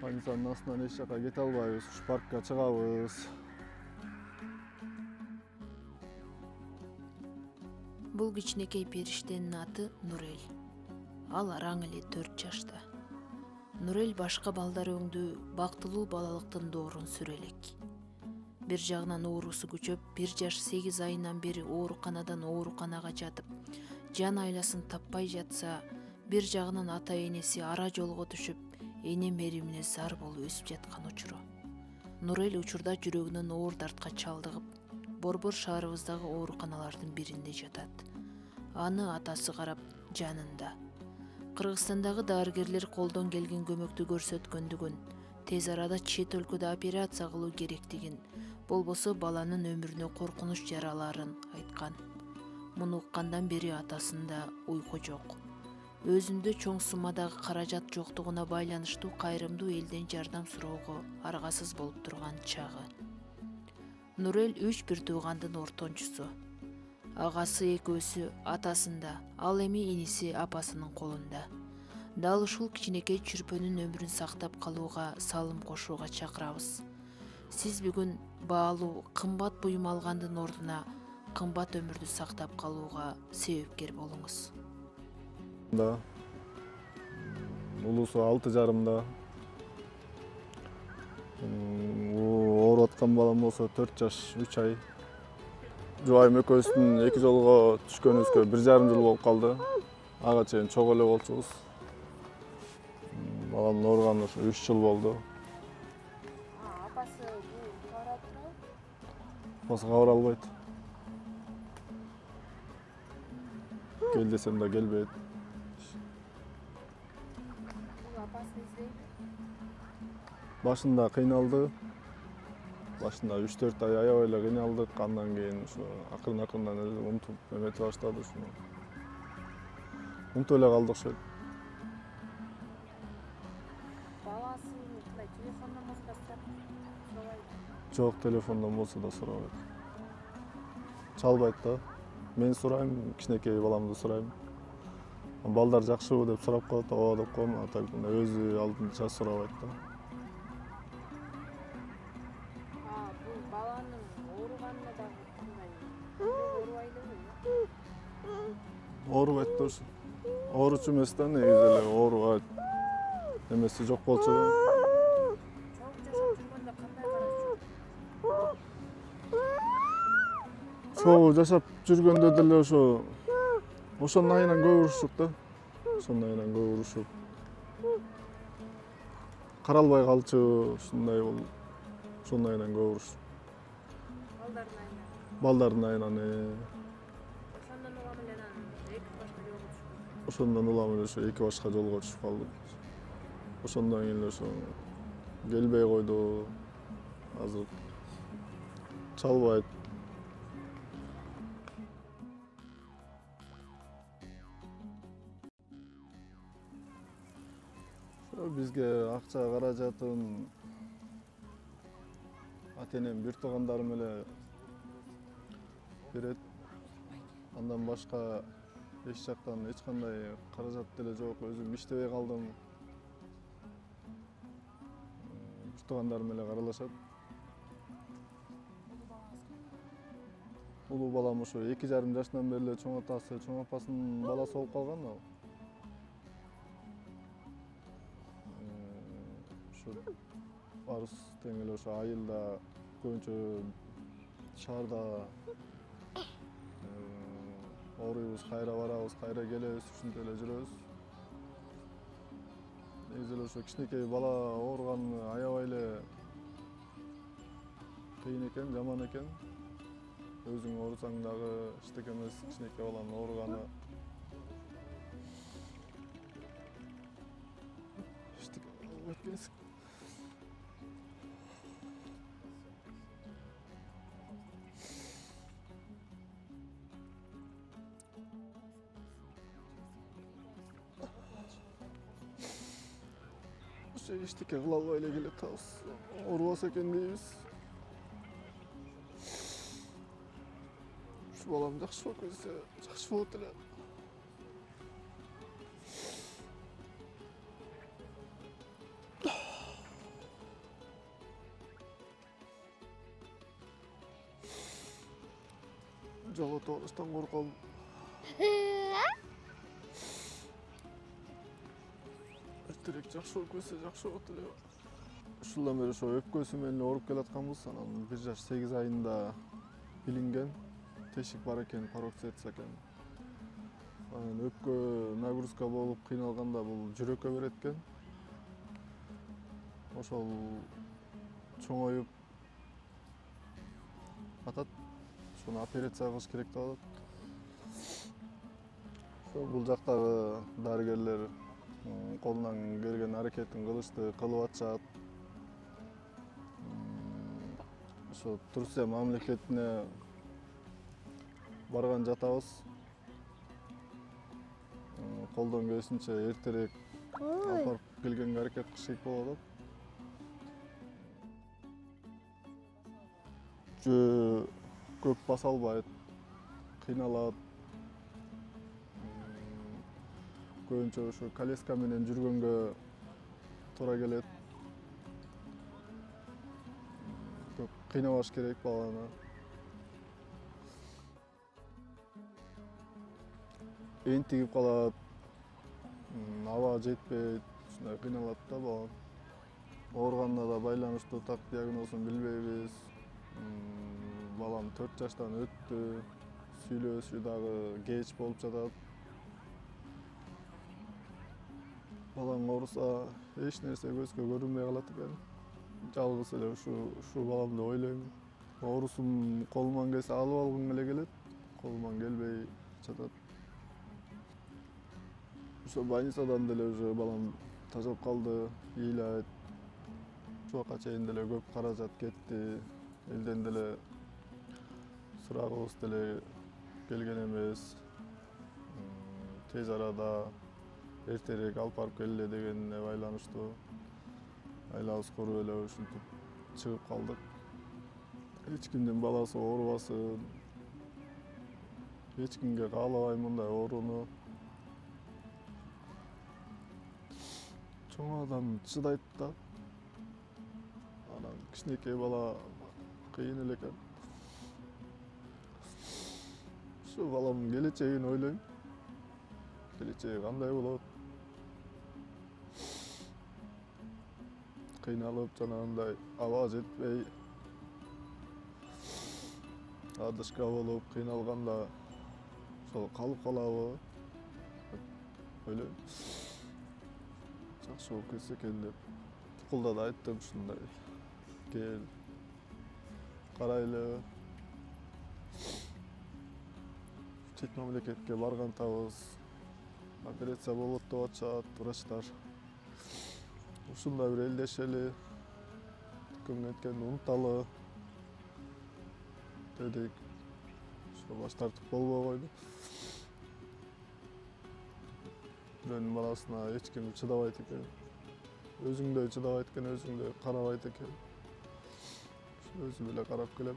Больницанын астынан эч жака кете албайбыз, ушу паркка чыгабыз. Бул кичинекей периштенин аты Нурел. Ал араң эле 4 жашта. Нурел башка балдар өңдүү бактылуу балалыктын доорун сүрө элек. Бир жагынан оорусу күчөп, 1 жаш 8 айынан бери ооруканадан ооруканага жатып, жан айласын таппай жатса, бир жагынан ата энеси ара жолго түшүп, эне меримине зар болуп өсүп жаткан учуру. Нурел учурда жүрөгүнөн оор дартка чалдыгып, Борбор шаарыбыздагы ооруканалардын биринде жатат. Аны атасы карап, жанында. Кыргызстандагы дарыгерлер колдон келген көмөктү көрсөткөндүгүн, тез арада чет өлкөдө операция кылуу керектигин, болбосо баланын өмүрүнө коркунуч жараларын айткан. Муну уккандан бери атасында уйку жок. Өзүндө чоң суммадагы каражат жоктугуна байланыштуу кайрымдуу элден жардам суроого аргасыз болуп турган чагы. Нурел 3 бир туугандын ортончусу. Агасы экөөсү атасында, ал эми иниси апасынын колунда. Дал ушул кичинекей чүрпөнүн өмүрүн сактап калууга салым кошууга чакырабыз. Сиз бүгүн баалуу, кымбат буюм алгандын ордуна кымбат өмүрдү сактап калууга себепкер болуңуз. Улуусу 6,5-да. Ооруп аткан балам болсо 4 жаш 3 ай. Жубайым экөөбүздүн 2 жолго түшкөнүбүзгө 1,5 жыл болуп калды. Ага чейин чогуу эле болчубуз. Баламдын ооруганына 3 жыл болду. Апасы кабар турабы? Апасы кабар албайт. Кел десем да келбейт. Апасы издейби? Башында кыйналды. Башында 3-4 ай аябай эле кыйналдык. Андан кийин ушу акырын-акырындан эле унутуп эметип баштады ушуну. Унутуп эле калды окшойт. Баласы мындай телефондон болсо да сурабайбы? Жок, телефондон болсо да сурабайт. Чалбайт да. Мен сурайм, кичинекей баламды сурайм. Балдар жакшыбы деп сурап коет, ооба деп коем, а так өзү алдынча сурабайт да. Бул баланын ооруганына дагы кандай? Оорубайдыбы? Оорубайт да ушу. Ооручу эмес да, негизи эле оорубайт. Эмеси жок болчу да. Чогуу жашап жүргөндө кандай карачу? Чогуу жашап жүргөндө деле ошонун айынан көп урушуп да. Ошонун айынан көп урушуп. Каралбай калчу, ушундай болуп. Ошонун айынан көп урушуп. Балдардын айынан. Балдардын айынан. Ошондон улам эле эки башка жолго түшкөн. Ошондон улам эле эки башка жолго түшүп калдык. Ошондон кийин эле келбей койду. Азыр чалбайт. Бизге акча каражатын ата-энем, бир туугандарым эле берет. Андан башка эч жактан эч кандай каражат деле жок. Өзүм иштебей калдым. Бир туугандарым эле каралашат. Улуу балам ошо 2,5 жашынан бери эле чоң атасы, чоң апасынын баласы болуп калган ал. Барыбыз тең эле ошо айылда көбүнчө шаарда ооруйбуз, кайра барабыз, кайра келебиз, ушинтип эле жүрөбүз. Негизи эле ошо кичинекей бала ооруган аябай эле кыйын экен, жаман экен. Өзүң оорусаң дагы эчтеке эмес, кичинекей баланын ооруганы. Эчтеке болбойт экенсиң. Эчтеке кыла албай эле келатабыз. Оорубаса экен дейбиз. Ушу балам жакшы болуп кетсе, жакшы болот эле. жогото алыштан корком. Эртерээк жакшы болуп кетсе жакшы болот эле. Ушулдан бери ошо өпкөсү менен ооруп келатканбыз. Анан 1 жаш 8 айында билинген. Тешик бар экен, пароксец экен. Анан өпкө нагрузка болуп кыйналганда бул жүрөккө берет экен. Ошол чоңоюп атат. Ошону операция кылыш керек деп атат. Ошо бул жактагы дарыгерлер колунан келген аракетин кылышты, кылып атышат. Ошо Турция мамлекетине барган жатабыз. Колдон келишинче эртерээк алып барып келгенге аракет кылыш керек болуп атат. Көп баса албайт, кыйналат. Көбүнчө ошо колеска менен жүргөнгө туура келет. Көп кыйнабаш керек баланы. Энтигип калат, аба жетпейт, ушундай кыйналат да бала. Ооруганына да байланыштуу так диагнозун билбейбиз. Балам 4 жаштан өттү, сүйлөшүү дагы кеч болуп жатат. Балаң ооруса эч нерсе көзгө көрүнбөй калат экен. Жалгыз эле ушу баламды ойлойм. Оорусум колуман келсе алып алгым эле келет, колуман келбей жатат. Ошо больницадан деле уже балам тажап калды, ыйлайт. Ушуга чейин деле көп каражат кетти. Элден деле сурагыбыз деле келген эмес. Тез арада эртерээк алып барып келгиле дегенине байланыштуу айлабыз куруп эле ушинтип чыгып калдык. Эч кимдин баласы оорубасын. Эч кимге каалабайм мындай ооруну. Чоң адам чыдайт да. Анан кичинекей бала кыйын эле экен. Ушу баламдын келечегин ойлойм. Келечеги кандай болот? Кыйналып жанагындай аба жетпей, адышка болуп кыйналганда ошол калып калабы? Ойлойм. Жакшы болуп кетсе экен деп. Тукулда да айттым ушундай. Кел, карайлы. Чет мамлекетке баргантабыз. Операция болот деп атышат врачтар. Ушундай бир элдешели, ким кеткенди унуталы дедик. Ошо баш тартып болбой койду. Бирөөнүн баласына эч ким чыдабайт экен. Өзүңдөй чыдабайт экен, өзүңдөй карабайт экен. Өзүм эле карап келем.